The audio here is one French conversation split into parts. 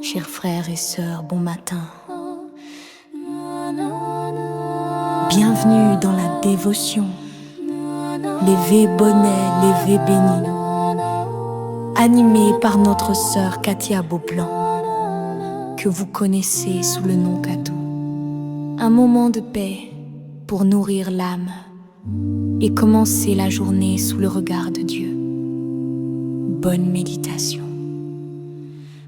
Chers frères et sœurs, bon matin. Bienvenue dans la dévotion. Lévé bonnet, lévé béni. Animé par notre sœur Katia Beaublanc, que vous connaissez sous le nom Katou. Un moment de paix pour nourrir l'âme et commencer la journée sous le regard de Dieu. Bonne méditation.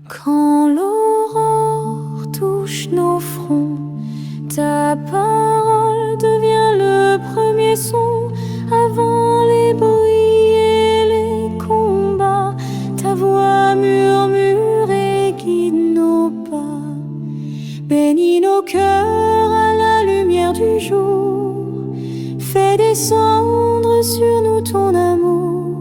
Quand l'aurore touche nos fronts, ta parole devient le premier son. Avant les bruits et les combats, ta voix murmure et guide nos pas. Bénis nos cœurs à la lumière du jour. Fais descendre sur nous ton amour.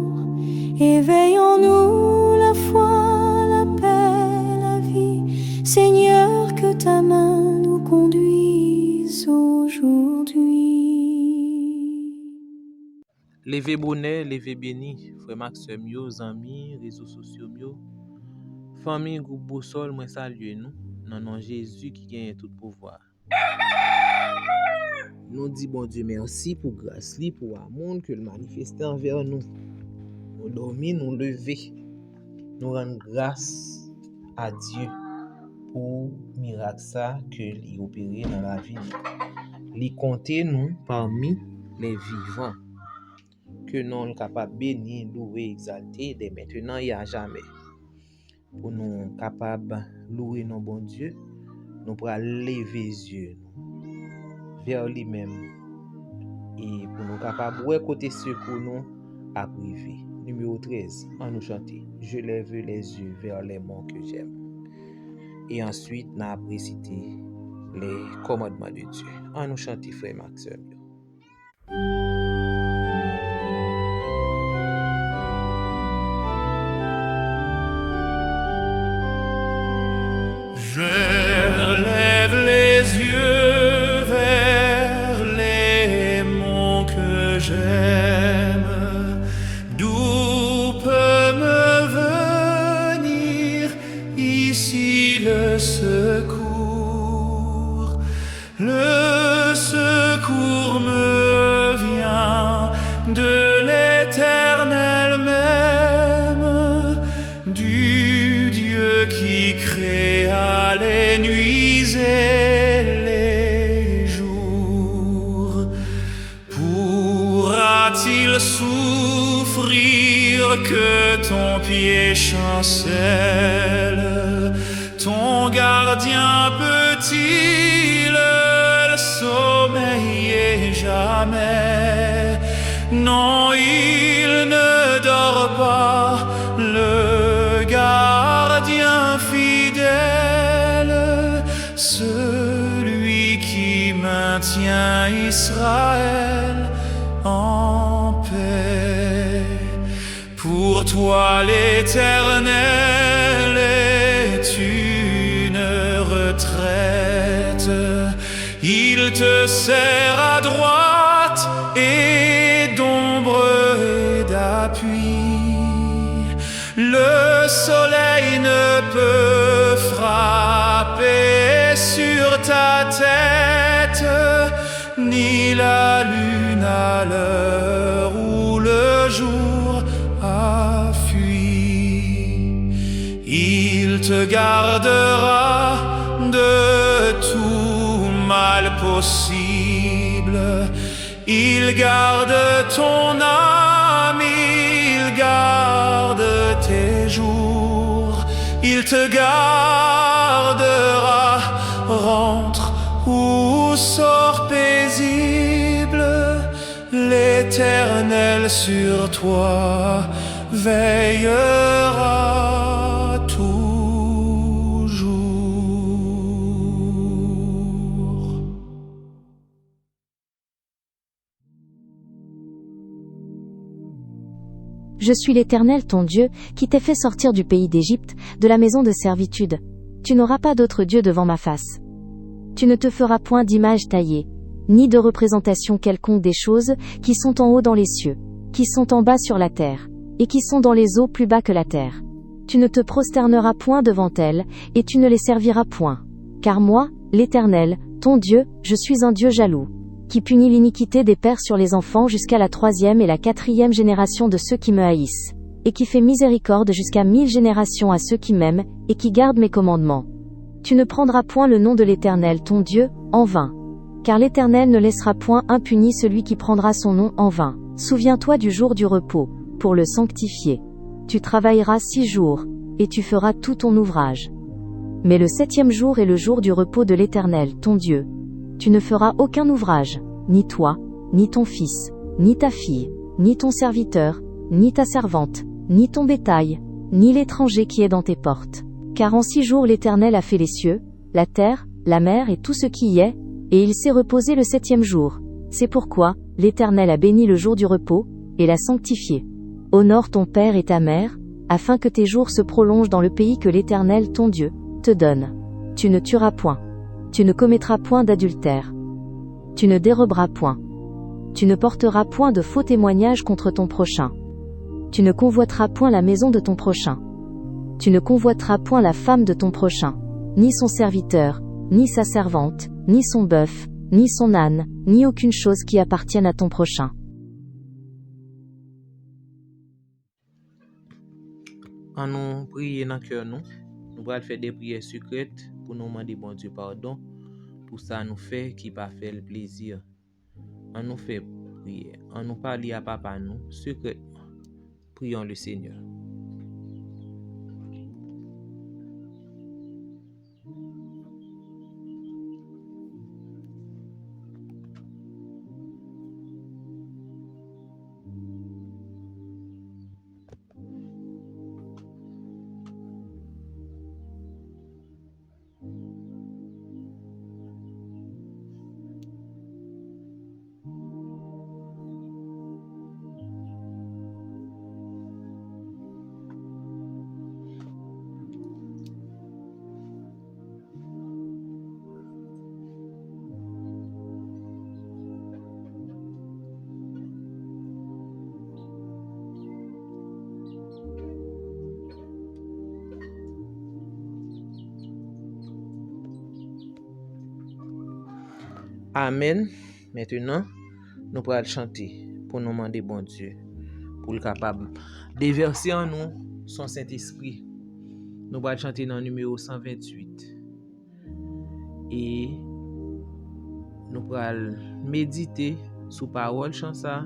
Éveille en nous la foi, la paix, la vie. Seigneur, que ta main nous conduise aujourd'hui. Levé bonnet, levé béni, frère Maxime yo, amis, réseaux sociaux yo, famille groupe Boussole, moi salue nous, dans nom Jésus qui gagne tout pouvoir. Nous dit bon Dieu merci pour grâce li, pour amour que le manifester envers nous. Nous dormir, nous lever, nous rendre grâce à Dieu pour miracle ça que il opéré dans la vie. Li compter nous parmi les vivants. Que nous sommes capables de bénir, louer, exalter dès maintenant et à jamais. Pour nous capables de louer nos bons dieux, nous pourrons lever les yeux vers lui-même. Et pour nous capables de côté secours nous à privé. Numéro 13, on nous chanter. Je lève les yeux vers les monts que j'aime. Et ensuite, nous avons cité les commandements de Dieu. On nous chanter, frère Maxime. Je lève les yeux vers les monts que j'aime. D'où peut me venir ici le secours? Le secours me vient de l'Éternel même, du Dieu qui créa les nuits et les jours. Pourra-t-il souffrir que ton pied chancelle? Ton gardien peut-il sommeiller jamais? Non, il ne dort pas, le gardien fidèle, celui qui maintient Israël en paix. Pour toi l'Éternel est une retraite, il te sert à droite et d'ombre et d'appui. Le soleil ne peut frapper sur ta tête, ni la lune à l'heure où le jour a fui. Il te gardera de tout mal possible. Il garde ton âme, il garde tes jours. Il te gardera, rentre ou sort paisible. L'Éternel sur toi veillera toujours. Je suis l'Éternel ton Dieu, qui t'ai fait sortir du pays d'Égypte, de la maison de servitude. Tu n'auras pas d'autre Dieu devant ma face. Tu ne te feras point d'image taillée, ni de représentation quelconque des choses qui sont en haut dans les cieux, qui sont en bas sur la terre, et qui sont dans les eaux plus bas que la terre. Tu ne te prosterneras point devant elles, et tu ne les serviras point. Car moi, l'Éternel, ton Dieu, je suis un Dieu jaloux, qui punit l'iniquité des pères sur les enfants jusqu'à la 3e et la 4e génération de ceux qui me haïssent, et qui fait miséricorde jusqu'à 1000 générations à ceux qui m'aiment, et qui gardent mes commandements. Tu ne prendras point le nom de l'Éternel ton Dieu, en vain. Car l'Éternel ne laissera point impuni celui qui prendra son nom en vain. Souviens-toi du jour du repos, pour le sanctifier. Tu travailleras 6 jours, et tu feras tout ton ouvrage. Mais le 7e jour est le jour du repos de l'Éternel, ton Dieu. Tu ne feras aucun ouvrage, ni toi, ni ton fils, ni ta fille, ni ton serviteur, ni ta servante, ni ton bétail, ni l'étranger qui est dans tes portes. Car en 6 jours l'Éternel a fait les cieux, la terre, la mer et tout ce qui y est, et il s'est reposé le 7e jour. C'est pourquoi l'Éternel a béni le jour du repos, et l'a sanctifié. Honore ton père et ta mère, afin que tes jours se prolongent dans le pays que l'Éternel ton Dieu te donne. Tu ne tueras point. Tu ne commettras point d'adultère. Tu ne déroberas point. Tu ne porteras point de faux témoignages contre ton prochain. Tu ne convoiteras point la maison de ton prochain. Tu ne convoiteras point la femme de ton prochain, ni son serviteur, ni sa servante, ni son bœuf, ni son âne, ni aucune chose qui appartienne à ton prochain. En nous prier dans le cœur, nous allons faire des prières secrètes pour nous demander bon Dieu pardon pour ça nous fait qui pas fait le plaisir. On nous fait prier, on nous parle à papa nous secrètement. Prions le Seigneur. Amen. Maintenant, nous allons chanter pour nous demander bon Dieu, pour le capable déverser en nous son Saint-Esprit. Nous allons chanter dans le numéro 128. Et nous allons méditer sous parole chansa,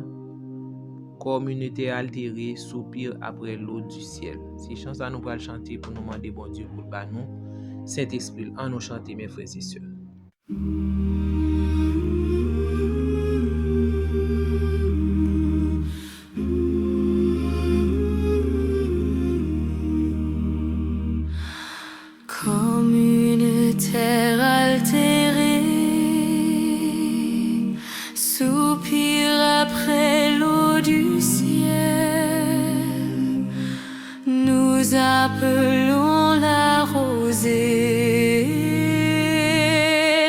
comme une été altérée, soupir après l'eau du ciel. C'est chansa nous allons chanter pour nous demander bon Dieu pour le nous Saint-Esprit. En nous chanter, mes frères et sœurs. Comme une terre altérée, soupir après l'eau du ciel, nous appelons la rosée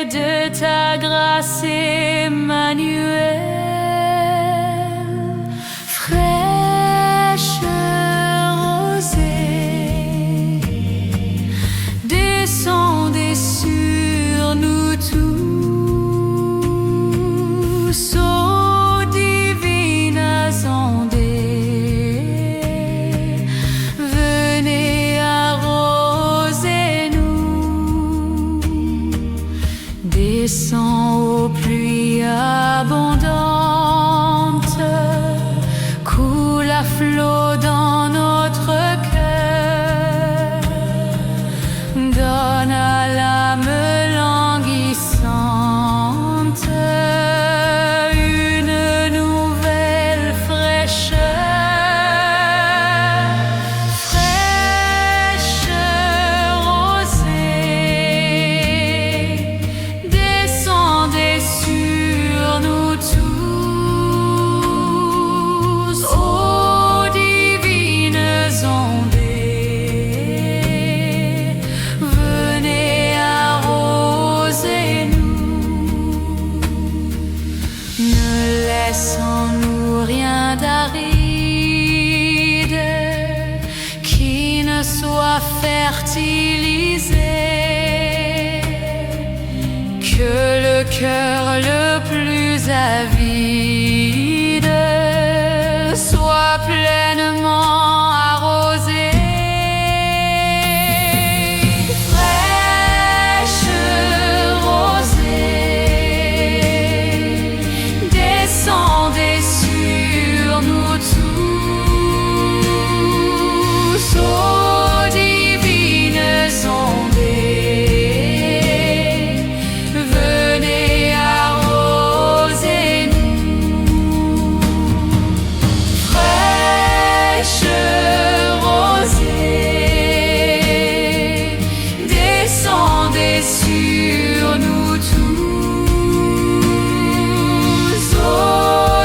de ta grâce, Emmanuel. Fraîche rosée, descendez sur nous tous, ô divines ondées, venez arroser-nous, descends aux pluies abondantes, coule à flot dans notre cœur, donne à l'âme languissante une nouvelle fraîcheur. Fraîche rosée, descendez sur nous tous, ô divines ondées, venez arroser cœur le plus avide soit pleinement arrosé. Fraîche rosée, descendez sur nous tous, ô divines ondées, venez arroser-nous. Fraîche rosée, descendez sur nous tous, ô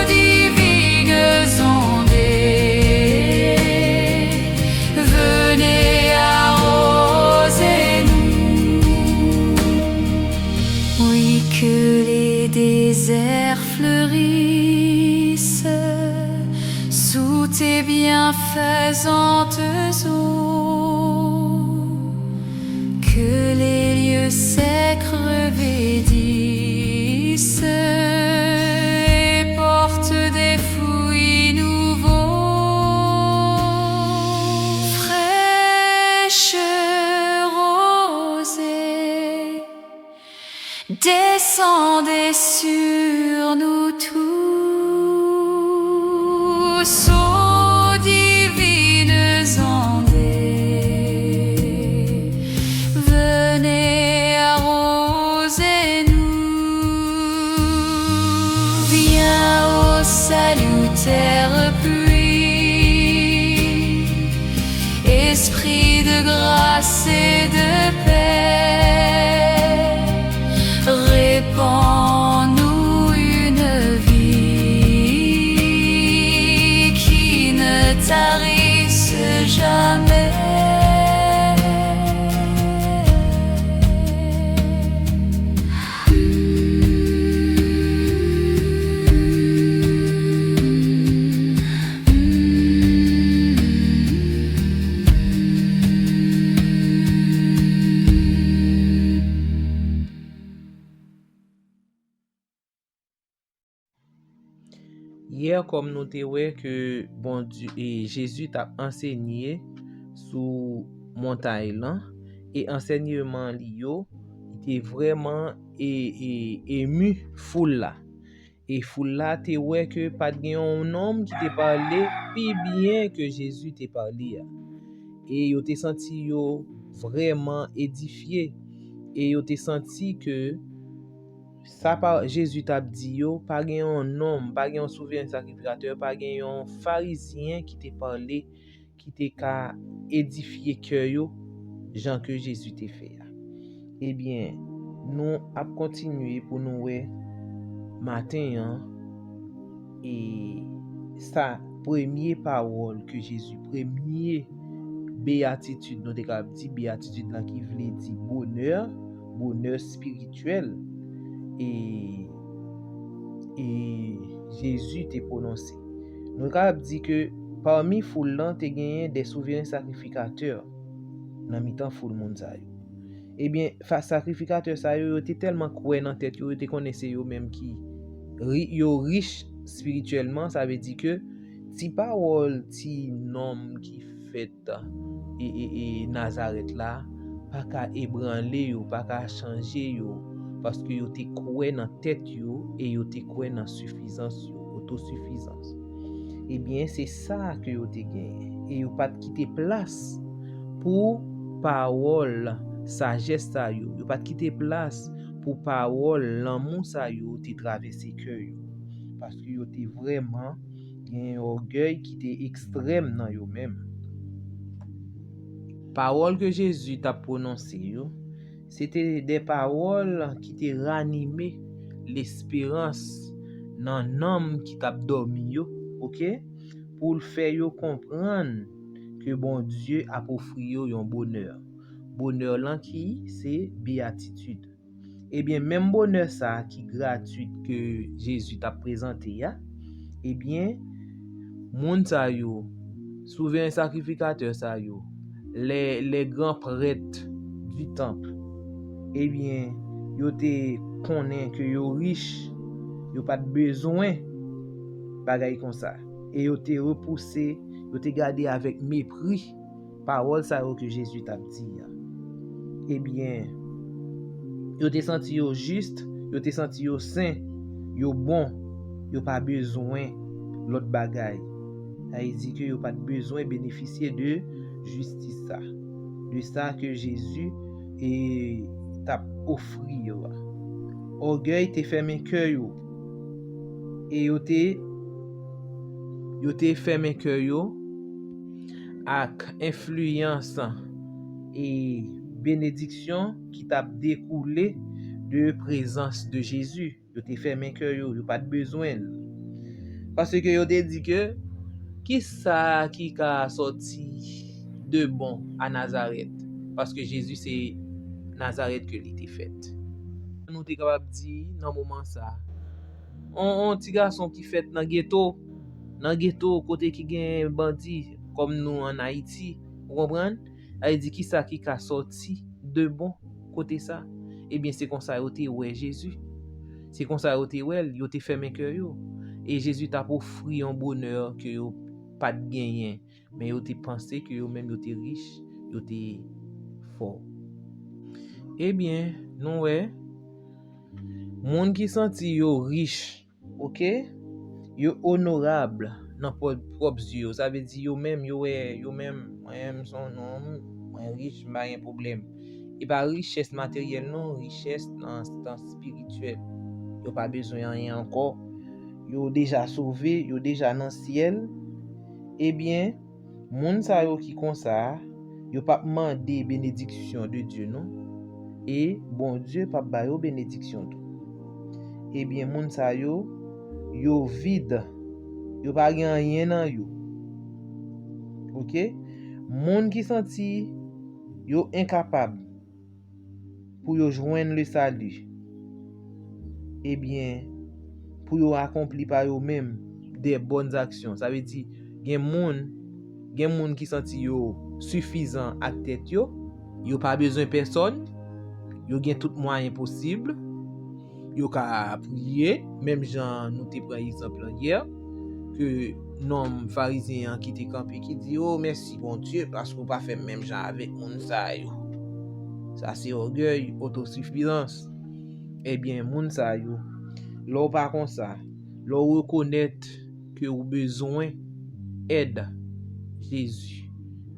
divines ondées, venez arroser-nous. Oui, que les déserts fleurissent sous tes bienfaisantes eaux, que les lieux secs revêtissent et portent des fruits nouveaux. Fraîche rosée, descendez sur nous tous, ô divines ondées, venez arroser-nous. Viens, ô salutaire pluie, esprit de grâce et de paix, répands-nous une vie qui ne tarisse jamais. Hier, comme nous te wè que bon Dieu et Jésus t'a enseigné sous montagne là, et enseignement li yo, il était vraiment ému foule là. Et foule là te wè que pas de un homme qui te parlé plus bien que Jésus te parlé. Et yo te senti yo vraiment édifié, et yo te senti que ça par Jésus t'a dit yo, pas gen un homme, pas gen un souverain sacrificateur, pas gen un pharisien qui te parlé, qui te ka édifier cœur yo, Jean que Jésus te fait. Eh bien, nous a continuer pour nous ouais matin hein, et ça premier parole que Jésus, premier béatitude, nous te cap dit béatitude là qui veut dire bonheur, bonheur spirituel. Et Jésus t'a prononcé. Nous avons dit que parmi foule là, tu gagné des souverains sacrificateurs dans mi-temps foule monde ça. Eh bien, sacrificateur ça yo était tellement croyant dans tête yo, te connaissait yo même qui yo riche spirituellement, ça veut dire que ti parole ti nom qui fait et Nazareth là pas ka ébranler yo, pas ka changer yo. Parce que yo te croit dans tête yo et yo te croit dans suffisance yo, autosuffisance. Eh bien, c'est ça que yo te gagné. Et yo pas quitter place pour parole sagesse ça yo. Yo pas quitter place pour parole l'amour ça yo te traverser cœur yo. Parce que yo te vraiment un orgueil qui était extrême dans yo même. Parole que Jésus t'a prononcé yo, c'était des paroles qui te ranimé l'espérance dans l'homme qui t'a dormi yo, OK? Pour le faire yo comprendre que bon Dieu a offri yo un bonheur. Bonheur là qui c'est béatitude. Eh bien même bonheur ça qui gratuit que Jésus t'a présenté ya, eh bien moun sa yo, souverain sacrificateur sa yo, les grands prêtres du temple, eh bien, yo te konnen que yo riche, yo pas de besoin bagay kon ça. Et yo te repoussé, yo te gardé avec mépris parole ça que Jésus t'a dit. Eh bien, yo te senti yo juste, yo te senti yo saint, yo bon, yo pas besoin l'autre bagay. Il dit que yo pas besoin bénéficier de justice ça. De ça que Jésus t'a offri yo. Orgueil te fermé cœur yo. Et yo te fermé cœur yo ak influence et bénédiction qui t'a découlé de présence de Jésus. Yo te fermé cœur yo pas de besoin. Parce que yo te dit que qui ça qui a sorti de bon à Nazareth? Parce que Jésus c'est Nazareth que l'était fait. Nous t'es capable dire dans moment ça. On petit garçon qui fait dans ghetto côté qui gagne bandit comme nous en Haïti, vous comprenez? Elle dit qui ça qui a sorti de bon côté ça? Eh bien c'est comme ça yoté ouais Jésus. C'est comme ça yoté ouais, yo te fermé cœur yo. Et Jésus t'a offri un bonheur que yo pas de gain, mais yo te pensé que yo même yo te riche, yo te fort. Eh bien, nous ouais, monde qui senti yo riche, OK? Yo honorable dans propre yeux. Ça veut dire yo même son nom, moi riche, pas un problème. Et pas richesse matérielle non, richesse dans spirituel. Yo pas besoin rien encore. Yo déjà sauvé, yo déjà dans ciel. Eh bien, moun sa yo qui comme ça, yo pas demander bénédiction de Dieu non. Et bon Dieu pas ba yo bénédiction tout. Eh bien, moun sa yo vide. Yo pas rien nan yo. OK? Moun qui senti yo incapable pour yo joindre le salut. Eh bien, pour yo accomplir par yo même des bonnes actions. Ça veut dire gen moun qui senti yo suffisant ak tête yo pas besoin personne, yo gen tout moyen possible, yo ka prier, même Jean nous te prend exemple hier que nom pharisien qui te campé qui dit oh merci bon Dieu parce qu'on pas fait même Jean avec moun sa yo. Ça c'est orgueil, autosuffisance. Eh bien moun sa yo, l'on pas comme ça, l'on reconnaître que ou besoin aide Jésus,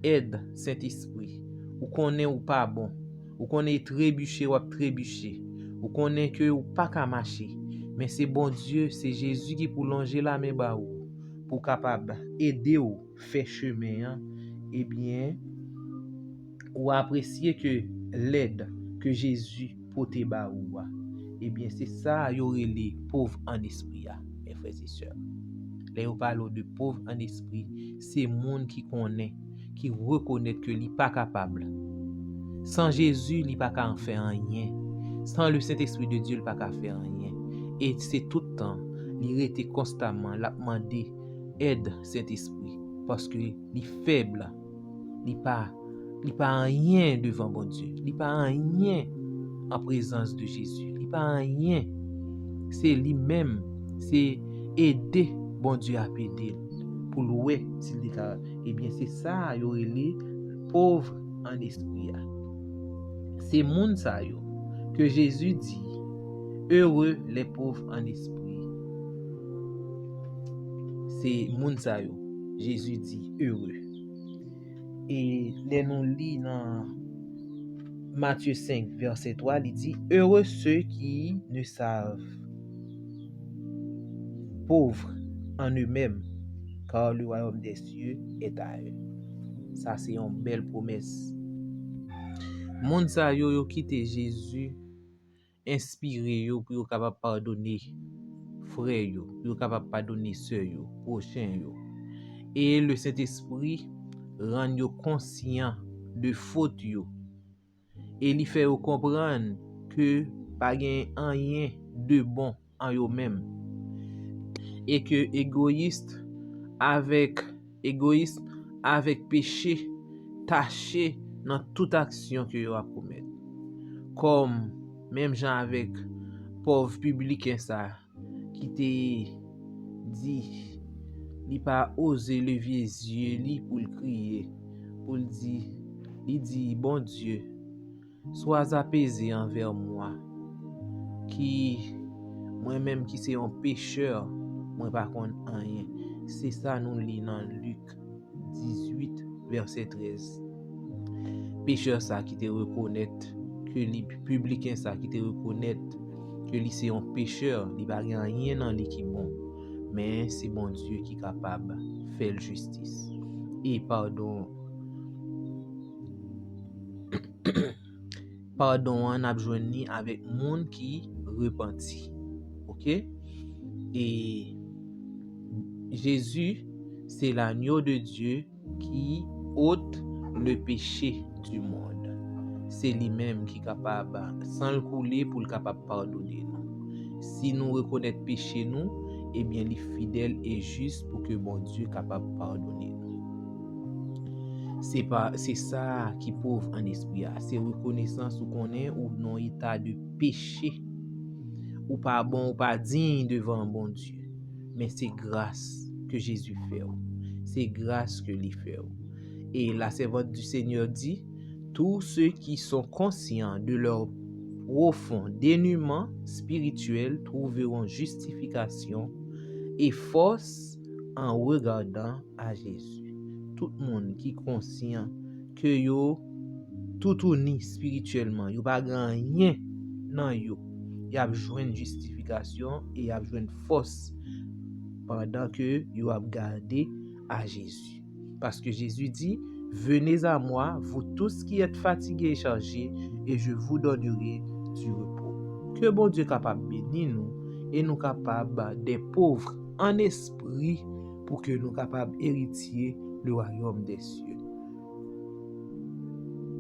aide Saint-Esprit. Ou connaît ou pas bon, ou connaît trébucher ou trébucher, ou connaît que ou pas qu'à marcher, mais c'est bon Dieu, c'est Jésus qui pour longer la main ba ou pour capable aider ou faire chemin. Eh bien ou apprécier que l'aide que Jésus pote ba ou. Eh bien c'est ça y aurait les pauvres en esprit mes frères et sœurs. Les parlons de pauvres en esprit, c'est monde qui connaît, qui reconnaît que il pas capable. Sans Jésus, il pas qu'à en faire rien. Sans le Saint-Esprit de Dieu, il pas qu'à faire rien. Et c'est tout le temps, il était constamment l'a demander aide Saint-Esprit parce que il faible, il pas rien devant bon Dieu, il pas rien en présence de Jésus, il pas rien. C'est lui-même, c'est aider bon Dieu à aider pour louer s'il dit. Eh bien c'est ça yo les pauvres en esprit. C'est moun ça yo que Jésus dit heureux les pauvres en esprit. C'est moun ça yo Jésus dit heureux. Et les nous lit dans Matthieu 5 verset 3, il dit heureux ceux qui ne savent pauvres en eux-mêmes, car le royaume des cieux est à eux. Ça, c'est une belle promesse. Moun sa yo quitté Jésus, inspiré yo pour yo capable pardonner frère yo, yo capable pardonner sœur yo, prochain yo. Et le Saint-Esprit rend yo conscient de faute yo. Et il fait yo comprendre que pas gen rien de bon en yo même. Et que égoïsme avec péché taché dans toute action que yo a commettre. Comme même gens avec pauvre publicain ça qui te dit li pas osé lever les yeux li pour le crier pour le dire il dit bon Dieu sois apaisé envers moi qui moi-même qui c'est un pécheur moi pas connait rien. C'est ça nous lit dans Luc 18 verset 13. Pécheur ça qui te reconnaître que li publicain ça qui te reconnaître que li c'est un pécheur, li pa gen rien dans li qui bon, mais c'est bon Dieu qui capable faire justice. Et pardon on a joindre avec monde qui repenti. OK? Et Jésus, c'est l'agneau de Dieu qui ôte le péché du monde. C'est lui-même qui est capable, sans le couler, pour le capable pardonner nous. Si nous reconnaissons péché nous, eh bien, il est fidèle et juste pour que bon Dieu capable pardonner nous. C'est ça qui pauvre en esprit. C'est reconnaissance ou qu'on est ou non état de péché ou pas bon ou pas digne devant bon Dieu. Mais c'est grâce que Jésus fait. C'est grâce que lui fait. Et la servante du Seigneur dit, tous ceux qui sont conscients de leur profond dénuement spirituel trouveront justification et force en regardant à Jésus. Tout le monde qui est conscient que yo tout uni spirituellement, yo pas rien dans yo, y a besoin de justification et y a besoin de force pendant que yo a gardé à Jésus. Parce que Jésus dit, venez à moi, vous tous qui êtes fatigués et chargés, et je vous donnerai du repos. Que bon Dieu capable bénir nous et nous capable des pauvres en esprit pour que nous capables héritier le royaume des cieux.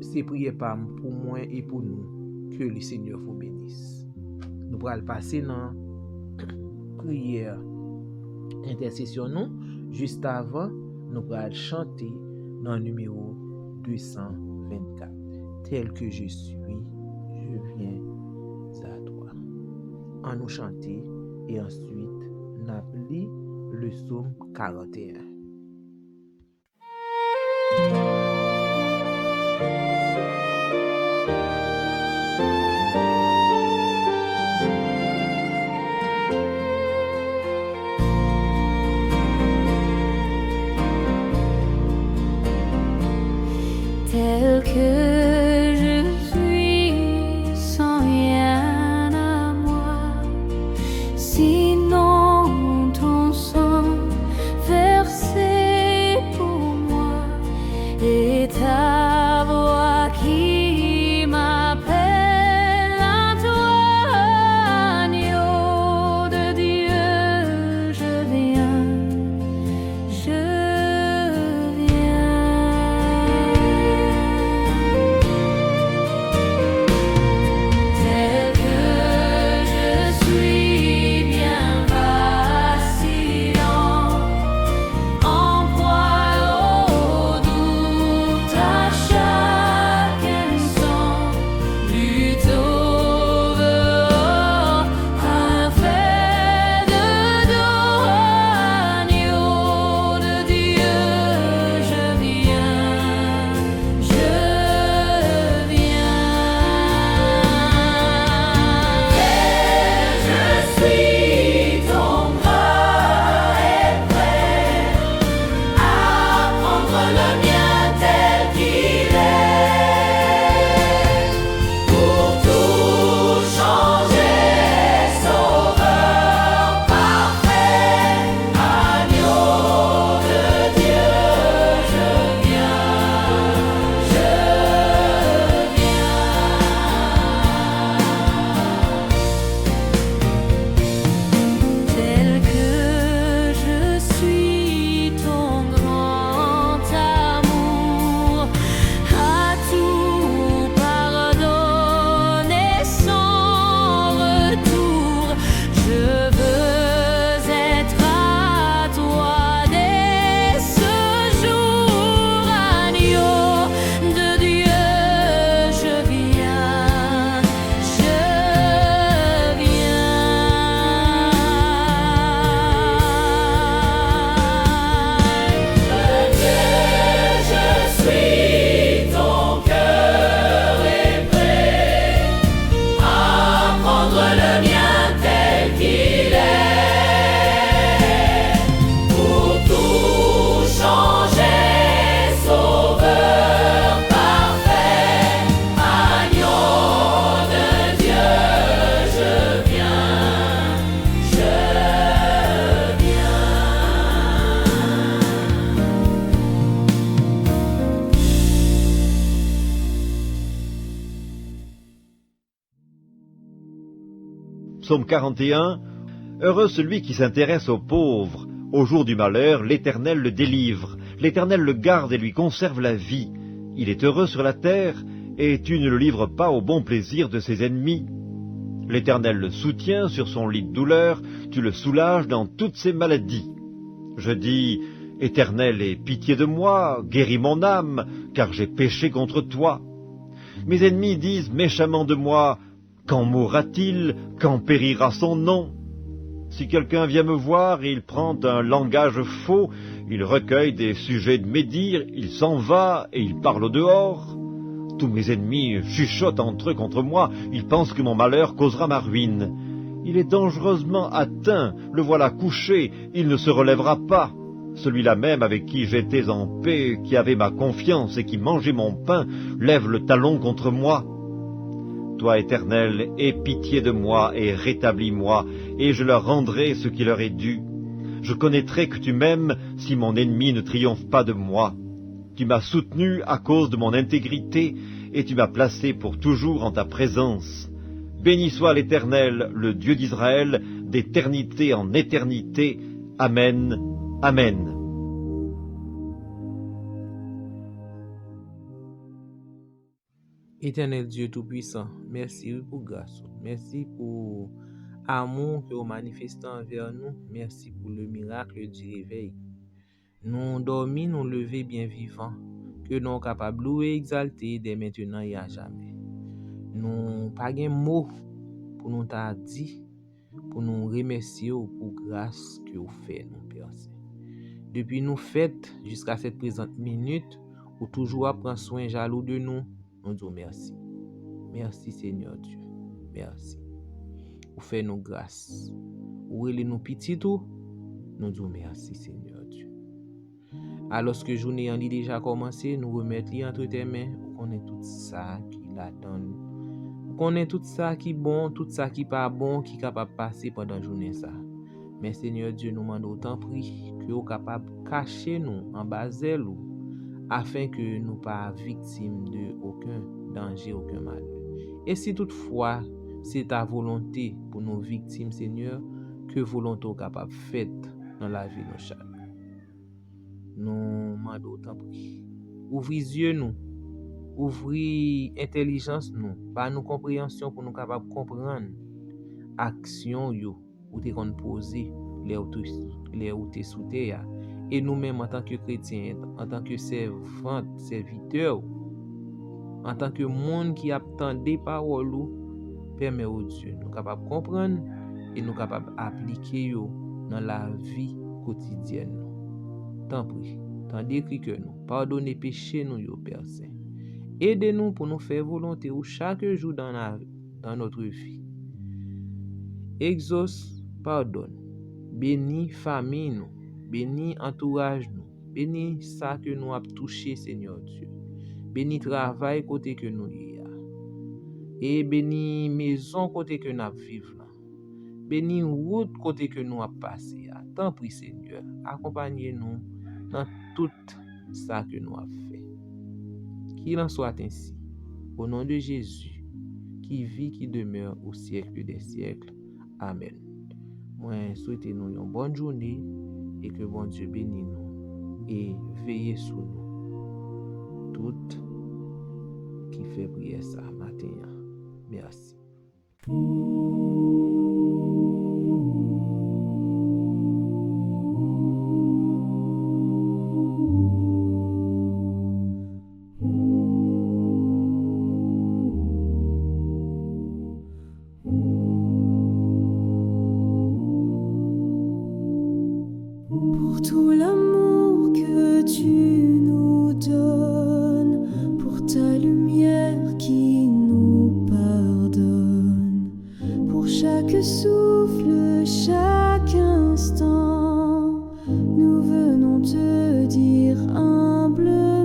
C'est prier pour moi et pour nous que le Seigneur vous bénisse. Nous allons passer dans prière intercession nous. Juste avant, nous allons chanter dans le numéro 224. Tel que je suis, je viens à toi. En nous chanter et ensuite nous lire le psaume 41. Tel que je suis, sans rien à moi, sinon ton sang versé pour moi et ta voix qui m'appelle à toi, agneau de Dieu, je viens. Tel que je suis bien vacillant, en proie au doute à chaque instant, plutôt dehors, un fait de dos, agneau de Dieu, je viens, je viens. Je suis ton bras est prêt à prendre le mien tel qu'il est pour tout Psaume 41. Heureux celui qui s'intéresse aux pauvres. Au jour du malheur, l'Éternel le délivre. L'Éternel le garde et lui conserve la vie. Il est heureux sur la terre, et tu ne le livres pas au bon plaisir de ses ennemis. L'Éternel le soutient sur son lit de douleur, tu le soulages dans toutes ses maladies. Je dis, Éternel, aie pitié de moi, guéris mon âme, car j'ai péché contre toi. Mes ennemis disent méchamment de moi, quand mourra-t-il, quand périra son nom? Si quelqu'un vient me voir, il prend un langage faux, il recueille des sujets de médire, il s'en va et il parle au dehors. Tous mes ennemis chuchotent entre eux contre moi, ils pensent que mon malheur causera ma ruine. Il est dangereusement atteint, le voilà couché, il ne se relèvera pas. Celui-là même avec qui j'étais en paix, qui avait ma confiance et qui mangeait mon pain, lève le talon contre moi. Toi, Éternel, aie pitié de moi et rétablis-moi, et je leur rendrai ce qui leur est dû. Je connaîtrai que tu m'aimes si mon ennemi ne triomphe pas de moi. Tu m'as soutenu à cause de mon intégrité, et tu m'as placé pour toujours en ta présence. Béni soit l'Éternel, le Dieu d'Israël, d'éternité en éternité. Amen. Amen. Éternel Dieu Tout-Puissant, merci pour grâce. Merci pour amour que vous manifestez envers nous. Merci pour le miracle du réveil. Nous dormis, nous lever bien vivants, que nous sommes capables de louer et exalter dès maintenant et à jamais. Nous pas de mots pour nous t'a dit, pour nous remercier pour grâce que vous faites, nous Père Saint. Depuis nous faites jusqu'à cette présente minute, ou toujours prendre soin jaloux de nous, nous disons merci. Merci Seigneur Dieu. Merci. Vous faites nos grâces. Vous relevez nos petits tout, nous disons merci Seigneur Dieu. Alors que journée en déjà commencé, nous remettons entre tes mains, on connaît tout ça qui l'attend. On connaît tout ça qui est bon, tout ça qui n'est pas bon, qui est capable de passer pendant la journée ça. Mais Seigneur Dieu, nous demandons autant prix que nous capable de cacher nous en bas d'elle, afin que nous ne pas victimes de aucun danger, aucun mal. Et si toutefois c'est ta volonté pour nos victimes, Seigneur, que volonté capable faite dans la vie de nos chats. Nous demandons autant prix. Ouvrez les yeux nous, ouvrez l'intelligence nous, par nos compréhensions pour nous capables de comprendre action yo ou te qu'on poser les ou te sous terre. Et nous-mêmes, en tant que chrétiens, en tant que servantes, serviteurs, en tant que monde qui attend des paroles, permet au Dieu, nous capables de comprendre et nous capables d'appliquer dans la vie quotidienne. Tant pis, tant d'écrit que nous, pardonnez péché nous, Père Saint. Aidez-nous pour nous faire volonté chaque jour dans notre vie. Exauce, pardonne. Bénis famille nous. Bénis entourage nous. Bénis ça que nous avons touché, Seigneur Dieu. Bénis travail côté que nous y a. Et bénis maison côté que nous vivons. Bénis route côté que nous avons passé. Tant pis, Seigneur. Accompagnez-nous dans tout ça que nous avons fait. Qu'il en soit ainsi. Au nom de Jésus, qui vit, qui demeure au siècle des siècles. Amen. Moi, souhaitez-nous une bonne journée et que bon Dieu bénisse nous et veillez sur nous. Tout qui fait prier ça matin. Merci. Pour tout l'amour que tu nous donnes, pour ta lumière qui nous pardonne, pour chaque souffle, chaque instant, nous venons te dire humblement,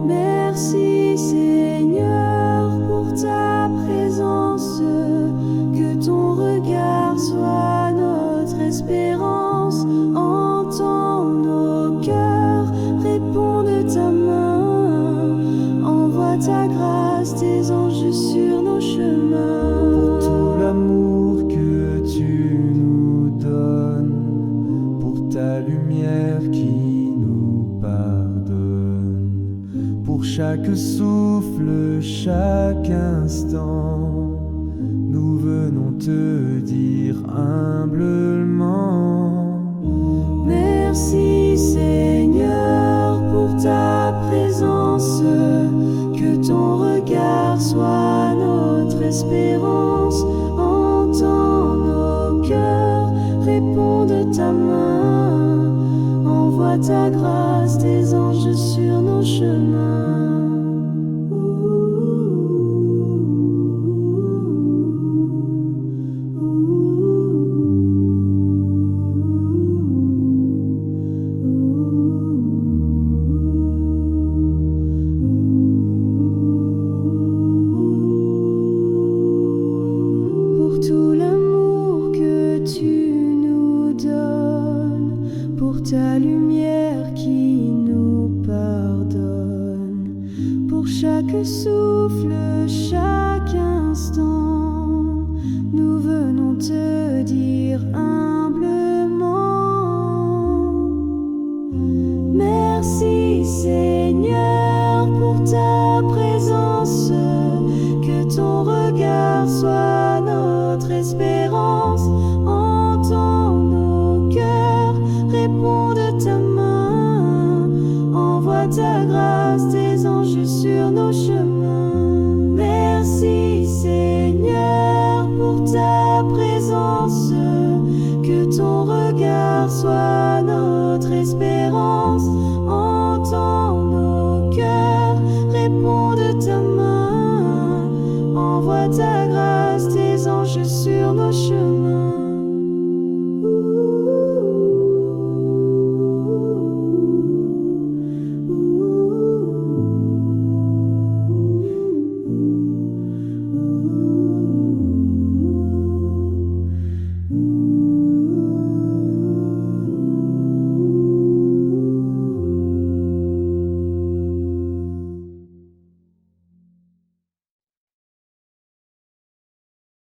merci Seigneur pour ta présence, que ton regard soit notre espérance, entends nos cœurs, réponds de ta main, envoie ta grâce, tes anges sur nos chemins. Pour tout l'amour que tu nous donnes, pour ta lumière qui nous pardonne, pour chaque souffle, chaque instant, nous venons te dire humblement. Merci Seigneur pour ta présence, que ton regard soit notre espérance. Entends nos cœurs, réponds de ta main, envoie ta grâce, tes anges sur nos chemins. Ta lumière qui nous pardonne, pour chaque souffle, chaque instant, nous venons te dire humblement. Merci Seigneur pour ta présence, que ton regard soit notre espérance. Entends nos cœurs, réponds de ta main, envoie ta grâce, tes anges sur nos chemins. Merci Seigneur pour ta présence, que ton regard soit notre espérance. Entends nos cœurs, réponds de ta main, envoie ta grâce, tes anges sur nos chemins.